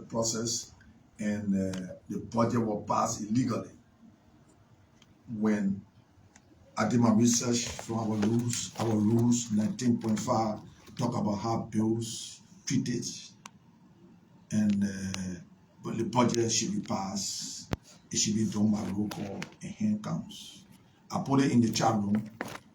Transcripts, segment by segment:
process, and the budget was passed illegally. When I did my research from our rules 19.5 talk about how bills treated, and but the budget should be passed. It should be done by roll call and hand counts. I put it in the chat room.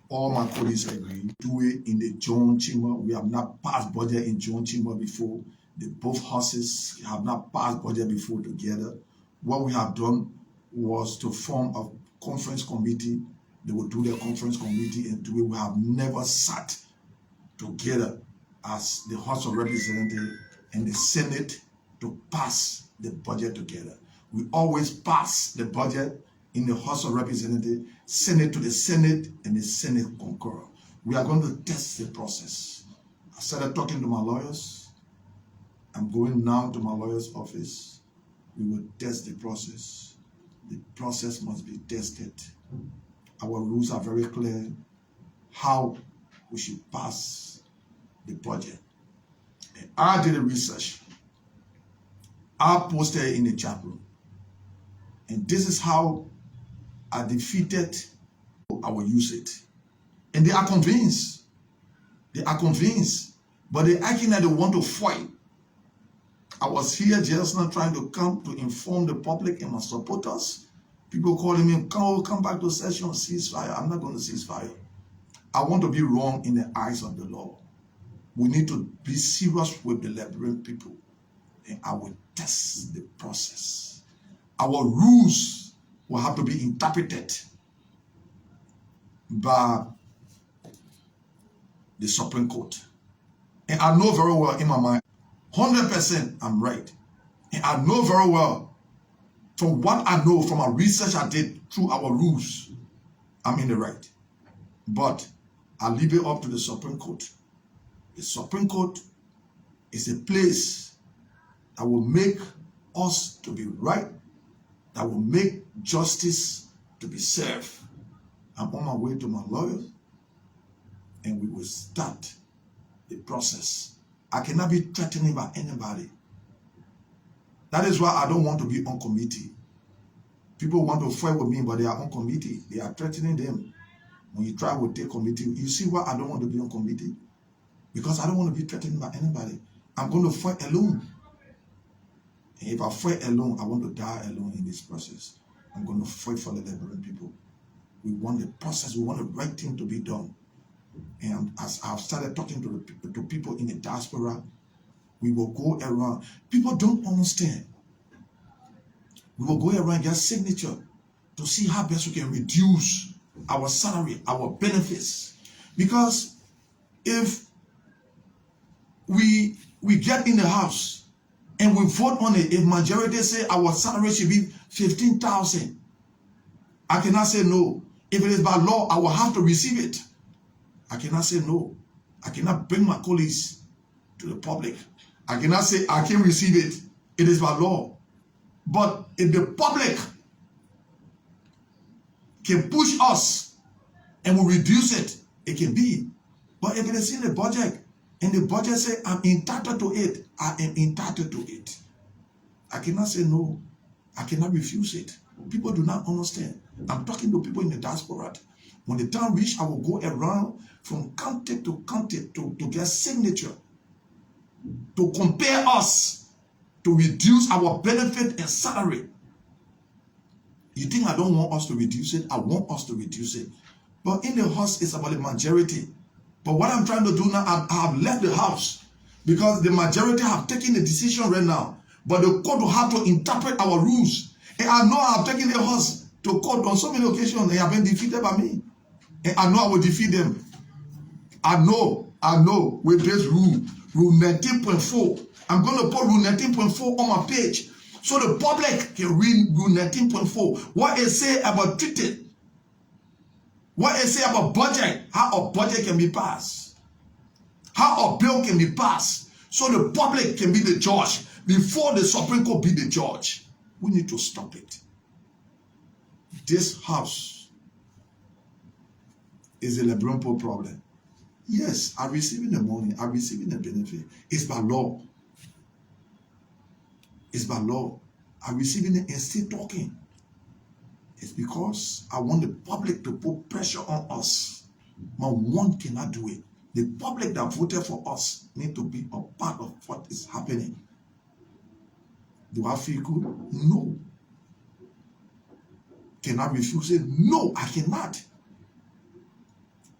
All my colleagues agree. Do it in the joint chamber. We have not passed budget in joint chamber before. Both houses have not passed budget before together. What we have done was to form a conference committee. They will do their conference committee and do it. We have never sat together as the House of Representatives and the Senate to pass the budget together. We always pass the budget in the House of Representatives, send it to the Senate, and the Senate concur. We are going to test the process. I started talking to my lawyers. I'm going now to my lawyer's office. We will test the process. The process must be tested. Our rules are very clear how we should pass the budget. And I did the research. I posted it in the chat room. And this is how I defeated. I will use it. And they are convinced. They are convinced. But they're acting like they want to fight. I was here just now trying to come to inform the public and my supporters. People calling me, come back to session, ceasefire. I'm not going to ceasefire. I want to be wrong in the eyes of the law. We need to be serious with the Liberian people. And I will test the process. Our rules will have to be interpreted by the Supreme Court. And I know very well in my mind, 100% I'm right. And I know very well, from what I know, from my research I did through our rules, I'm in the right. But I leave it up to the Supreme Court. The Supreme Court is a place that will make us to be right, that will make justice to be served. I'm on my way to my lawyers, and we will start the process. I cannot be threatened by anybody. That is why I don't want to be on committee. People want to fight with me, but they are on committee. They are threatening them. When you try to take committee, you see why I don't want to be on committee? Because I don't want to be threatened by anybody. I'm going to fight alone. And if I fight alone, I want to die alone in this process. I'm going to fight for the Liberian people. We want the process, we want the right thing to be done. And as I've started talking to people in the diaspora, we will go around. People don't understand. We will go around and get signature to see how best we can reduce our salary, our benefits. Because if we get in the house and we vote on it, if majority say our salary should be 15,000, I cannot say no. If it is by law, I will have to receive it. I cannot say no. I cannot bring my colleagues to the public. I cannot say I can receive it. It is by law. But if the public can push us and will reduce it, it can be. But if it is in the budget, and the budget say I'm entitled to it, I am entitled to it. I cannot say no. I cannot refuse it. People do not understand. I'm talking to people in the diaspora. When the time reach, I will go around from county to county to get signature, to compare us, to reduce our benefit and salary. You think I don't want us to reduce it? I want us to reduce it. But in the house, it's about the majority. But what I'm trying to do now, I have left the house because the majority have taken the decision right now. But the court will have to interpret our rules. And I know I have taken the house to court on so many occasions. They have been defeated by me. And I know I will defeat them. I know with this rule 19.4. I'm going to put rule 19.4 on my page so the public can read rule 19.4. What it say about treated. What it say about budget. How a budget can be passed. How a bill can be passed. So the public can be the judge before the Supreme Court be the judge. We need to stop it. This house is a Liberian problem. Yes, I'm receiving the money. I'm receiving the benefit. It's by law. It's by law. I'm receiving it and still talking. It's because I want the public to put pressure on us. But one cannot do it. The public that voted for us need to be a part of what is happening. Do I feel good? No. Can I refuse it? No, I cannot.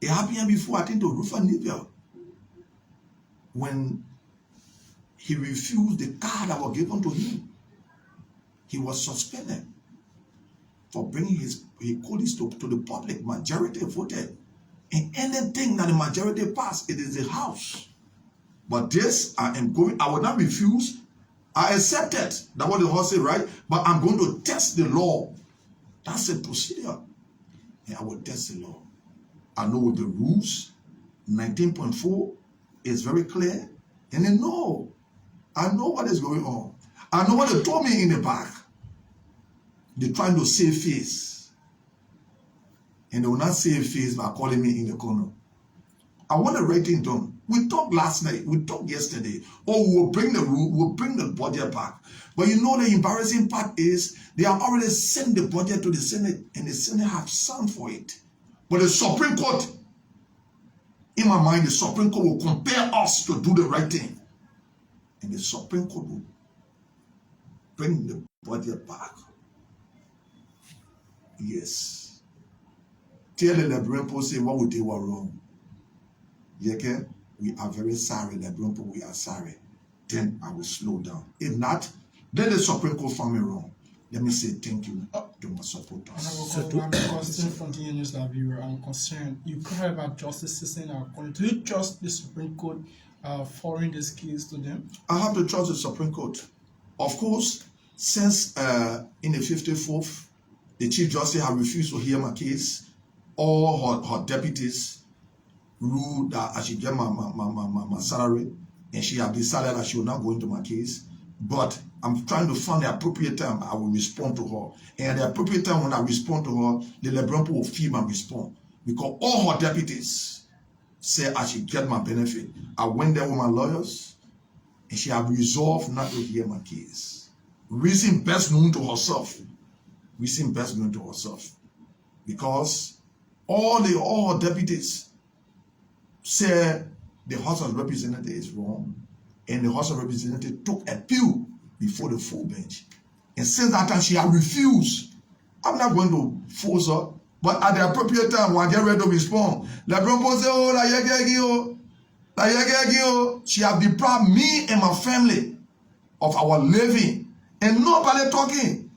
It happened before, I think, to Rufa Nivea. When he refused the car that was given to him, he was suspended for bringing his colleagues to the public. Majority voted. And anything that the majority passed, it is the house. But this, I will not refuse. I accept it. That's what the horse said, right? But I'm going to test the law. That's a procedure. And I will test the law. I know the rules. 19.4 is very clear. And then I know what is going on. I know what they told me in the back. They're trying to save face. And they will not save face by calling me in the corner. I want to write it down. We talked last night. We talked yesterday. Oh, we'll bring the rule. We'll bring the budget back. But you know the embarrassing part is they have already sent the budget to the Senate, and the Senate have signed for it. But the Supreme Court, in my mind, the Supreme Court will compel us to do the right thing. And the Supreme Court will bring the budget back. Yes. Tell the Liberian people, say what we did was wrong. Yekeh, we are very sorry. Liberian people, we are sorry. Then I will slow down. If not, then the Supreme Court found me wrong. Let me say thank you to my supporters. I'm concerned from the news that we were concerned. You cry about justice system in our country. Do you trust the Supreme Court forwarding this case to them? I have to trust the Supreme Court. Of course, since in the 54th, the Chief Justice has refused to hear my case, all her deputies ruled that I should get my salary, and she has decided that she will not go into my case. But I'm trying to find the appropriate time I will respond to her. And at the appropriate time when I respond to her, the Liberian people will feel my response. Because all her deputies said I should get my benefit. I went there with my lawyers, and she had resolved not to hear my case. Reason best known to herself. Reason best known to herself. Because all her deputies said the House of Representatives is wrong. And the House of Representatives took appeal before the full bench. And since that time, she had refused. I'm not going to force her. But at the appropriate time, when I get ready to respond, Lebron say, oh, la Yekeh, she has deprived me and my family of our living. And nobody talking.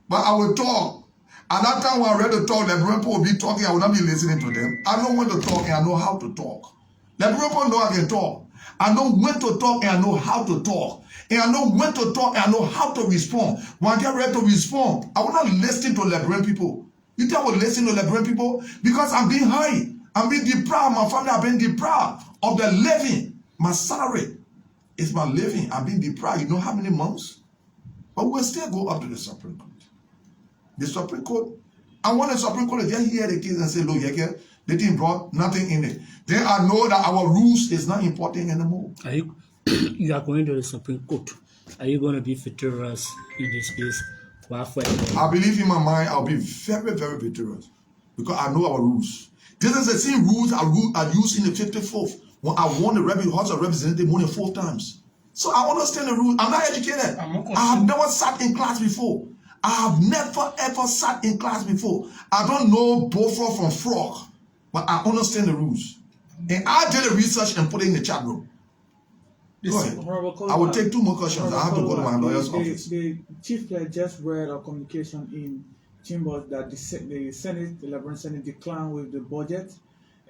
But I will talk. At that time, when I ready to talk, Lebron will be talking. I will not be listening to them. I know when to talk and I know how to talk. Lebron know I can talk. I know when to talk and I know how to talk. And I know when to talk and I know how to respond. When I get ready to respond, I will not listen to Liberian people. You think I will listen to Liberian people? Because I'm being high. I'm being deprived. My family have been deprived of the living. My salary is my living. I'm being deprived. You know how many months? But we'll still go up to the Supreme Court. The Supreme Court, I want the Supreme Court to just hear the case and say, look, Yekeh, they didn't brought nothing in it. Then I know that our rules is not important anymore. You are going to the Supreme Court. Are you going to be victorious in this case? I believe in my mind I'll be very, very victorious. Because I know our rules. This is the same rules I used in the 54th when I won the House of Representatives more than 4 times. So I understand the rules. I'm not educated. I have never sat in class before. I have never ever sat in class before. I don't know Beaufort from frog. But I understand the rules. And I did the research and put it in the chat room. Go ahead. I will take 2 more questions. I have to go to my lawyer's office. The chief just read a communication in Chambers that the Senate, the Liberian Senate, declined with the budget,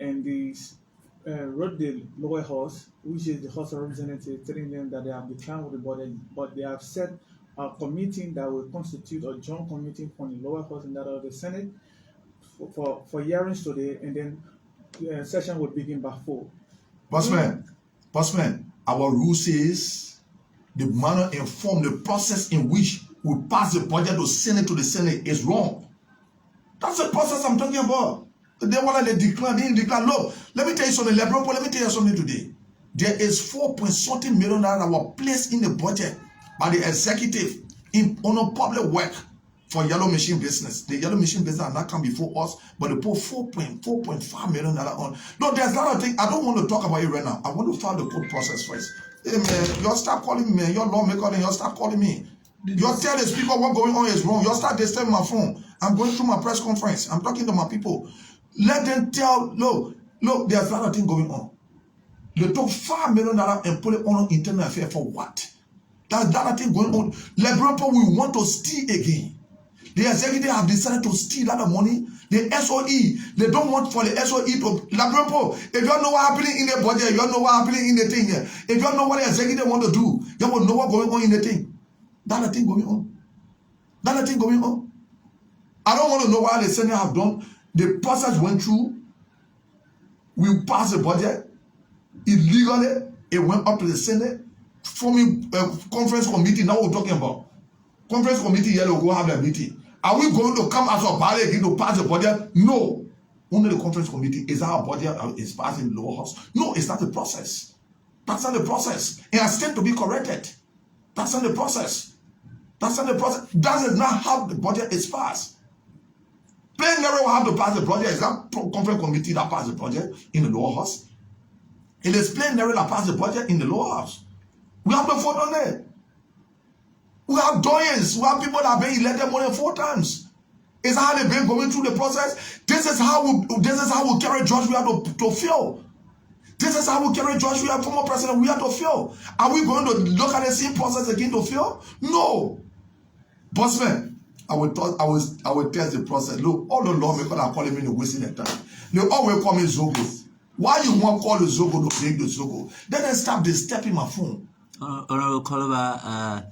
and they wrote the lower house, which is the House of Representatives, telling them that they have declined with the budget, but they have set a committee that will constitute a joint committee from the lower house and that of the Senate for hearings today, and then the session will begin by 4. Bossman, our rule says the manner informed the process in which we pass the budget to the Senate is wrong. That's the process I'm talking about. They want to declare, they didn't declare. Look, let me tell you something, let me tell you something today. There is $4.something million that were placed in the budget by the executive on a public work for yellow machine business. The yellow machine business has not come before us, but they put $4.5 million on. No, there's a lot of things. I don't want to talk about it right now. I want to follow the court process first. Hey man, y'all start calling me, your lawmaker, and y'all start calling me. Y'all tell the speaker what going on is wrong. Y'all start disturbing my phone. I'm going through my press conference. I'm talking to my people. Let them tell, look, there's a lot of things going on. They took $5 million and put it on internal affairs for what? There's a lot of things going on. Liberia will want to steal again. The executive have decided to steal that money. The SOE, they don't want for the SOE to Liberia. If you don't know what happening in the budget, you don't know what happening in the thing here. If you don't know what the executive want to do, you will know what's going on in the thing. That's the thing going on. That's the thing going on. I don't want to know what the Senate have done. The process went through. We passed the budget illegally. It went up to the Senate, forming a conference committee. Now we're talking about conference committee. Here we go have the meeting. Are we going to come as a body again to pass the budget? No. Only the conference committee. Is our budget is passed in the lower house? No, it's not the process. That's not the process. It has still to be corrected. That's not the process. That's not the process. That is not how the budget is passed. Plenary will have to pass the budget. Is that conference committee that passed the budget in the lower house? It is plenary that passed the budget in the lower house. We have the vote on it. We have doyens. We have people that have been elected more than 4 times. Is how they've been going through the process. This is how we carry George. We have to fail. This is how we carry George. We have former president. We have to fail. Are we going to look at the same process again to fail? No. Bossman, I will test the process. Look, all the lawmakers are calling me to wasting their time. They always call me Zogo. Why you want to call the Zogo to break the Zogo? Then they stop disturbing my phone. Honorable Kolubah,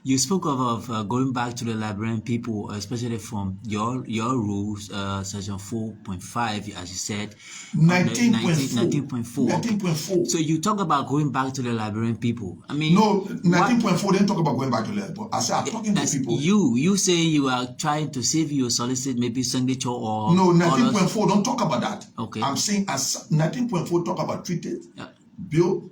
you spoke of going back to the Liberian people, especially from your rules, section 4.5, as you said. 19.4. 19.4. So you talk about going back to the Liberian people. I mean, no, 19.4 didn't talk about going back to the Liberian. I said I'm talking to people. You say you are trying to save your solicit, maybe signature or no. 19.4 don't talk about that. Okay. I'm saying as 19.4 talk about treated, bill,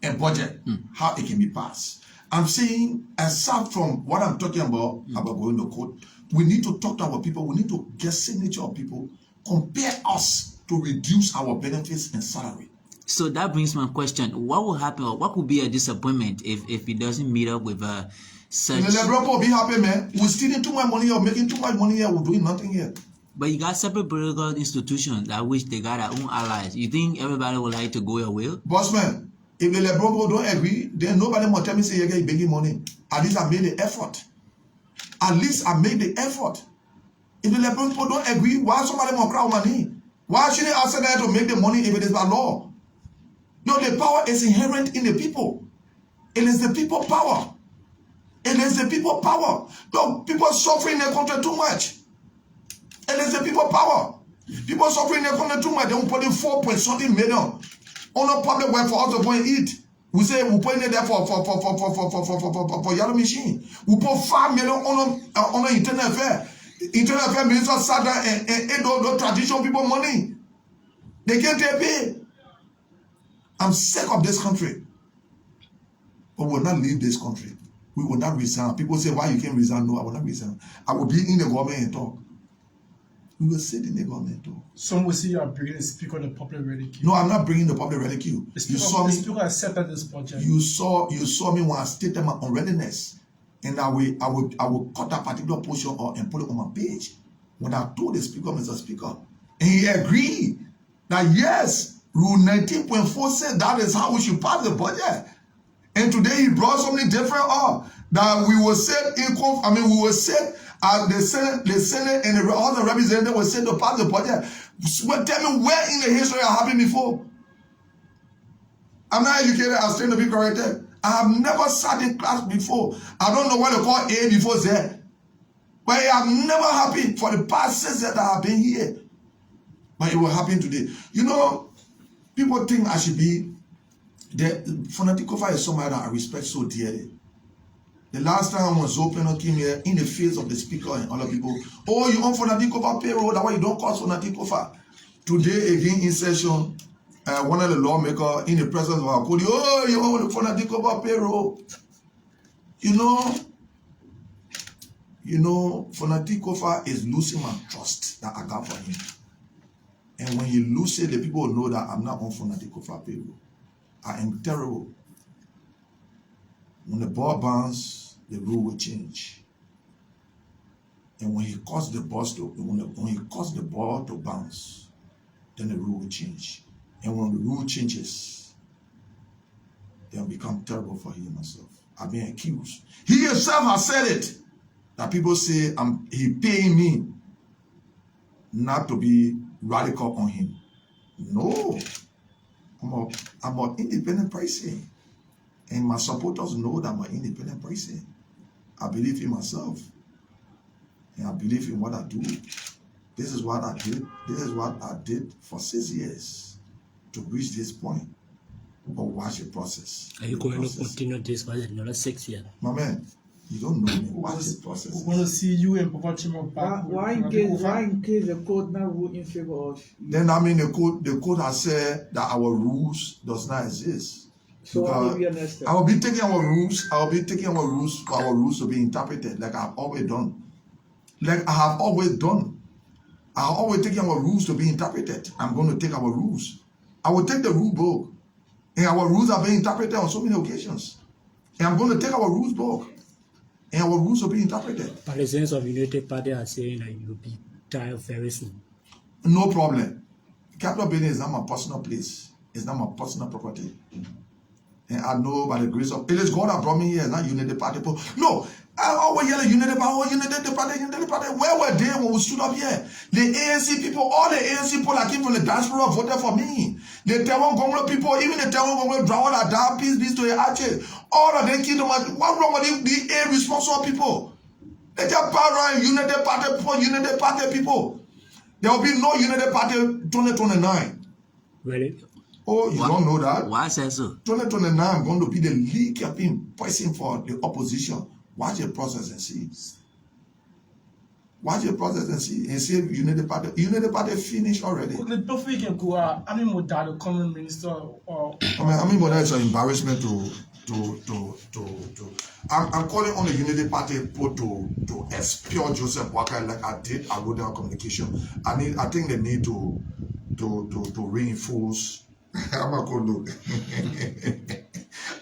and budget, how it can be passed. I'm saying, aside from what I'm talking about going to court, we need to talk to our people. We need to get signature of people, compare us to reduce our benefits and salary. So that brings my question. What will happen, or what could be a disappointment if it doesn't meet up with such... The Liberia will be happy, man. We're stealing too much money or making too much money here. We're doing nothing here. But you got separate political institutions that wish they got their own allies. You think everybody would like to go your way? Bossman, if the Liberia don't agree, then nobody will tell me say Yekeh is begging money. At least I made the effort. At least I made the effort. If the Liberia people don't agree, why somebody will cry money? Why should they ask them to make the money if it is by law? No, the power is inherent in the people. It is the people power. It is the people power. No, people suffering in their country too much. It is the people power. People suffering in their country too much. They will put in 4.something million on a public work for us to go and eat. We say we put it there for yellow machine. We put 5 million on an internal affair. Internal affair minister sat down and ate those traditional people money. They can't pay. I'm sick of this country. But we will not leave this country. We will not resign. People say, why you can't resign? No, I will not resign. I will be in the government and talk. We will sit in the government and talk. Some will see you are bringing the speaker on the public ridicule. No, I'm not bringing the public ridicule. The speaker accepted this budget. You saw me when I stated my unreadiness. And I will cut that particular portion off and put it on my page. When I told the speaker, Mr. Speaker, and he agreed that yes, Rule 19.4 said that is how we should pass the budget. And today he brought something different up. That we will set income, we will set the Senate and all the representatives will set to pass the budget. Tell me where in the history it happened before. I'm not educated, I'm still to be corrected. I have never sat in class before. I don't know what they call A before Z. But I have never happened for the past 6 years that I have been here. But it will happen today. You know, people think I should be Fonatikofa is somebody that I respect so dearly. The last time when Zopeno came here in the face of the speaker and other people, oh, you on Fonatikofa payroll, that's why you don't cost Fonatikofa. Today again in session, one of the lawmakers in the presence of our colleague, oh, you on Fonatikofa payroll. Fonati Kofa is losing my trust that I got for him. And when he loses it, the people know that I'm not on Fonati Kofa payroll. I am terrible. When the ball bounces, the rule will change. And when he causes the ball to bounce, then the rule will change. And when the rule changes, they'll become terrible for him himself. I've been accused. He himself has said it. That people say he paying me not to be radical on him. No. I'm an independent person. And my supporters know that I'm an independent person. I believe in myself. And I believe in what I do. This is what I did. This is what I did for 6 years to reach this point. But watch the process. Are you going to continue this for another 6 years? My man, you don't know me. Watch the process. We want to see you in Papa Chimo back. Why in case the court now rule in favor of you? Then I mean the court has said that our rules does not exist. So what will be your next step? I will be taking our rules for our rules to be interpreted like I've always done. Like I have always done. I have always taken our rules to be interpreted. I'm going to take our rules. I will take the rule book. And our rules are being interpreted on so many occasions. And I'm going to take our rules book. And our rules will be interpreted. Partisans of United Party are saying that you'll be tired very soon. No problem. Capital building is not my personal place. It's not my personal property. And I know by the grace of it is God that brought me here, not United Party people. No, I always yell at United Party, United Party. Where were they when we stood up here? The ANC people, all the ANC people that came from the diaspora voted for me. The Taiwan Congo people, even the Taiwan Congo draw that down, peace to the arches. All of them kingdom. What wrong with the irresponsible people? They just power United Party people, United Party people. There will be no United Party 2029. Really? Oh, you don't know that? Why say so? 2029 I'm going to be the lead campaign person for the opposition. Watch the process and see. Watch the process and see. And see United Party finished already. Before you can go, I mean, with that, the common minister or. I mean, it's an embarrassment I'm calling on the Unity Party people to expel Joseph Walker like I did. I wrote down communication. I think they need to reinforce. I'm not going to look.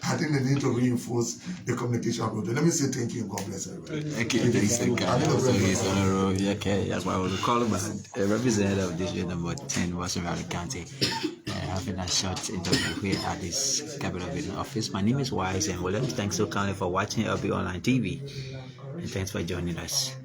I think they need to reinforce the communication. Let me say thank you and God bless everybody. Thank you. Thanks to God. So he's on the road. Yekeh, that's why I was calling about a representative of district number 10, Western Valley County, having a short interview here at this Capital Building office. My name is Wise and Williams. Thanks so kindly for watching LB Online TV. And thanks for joining us.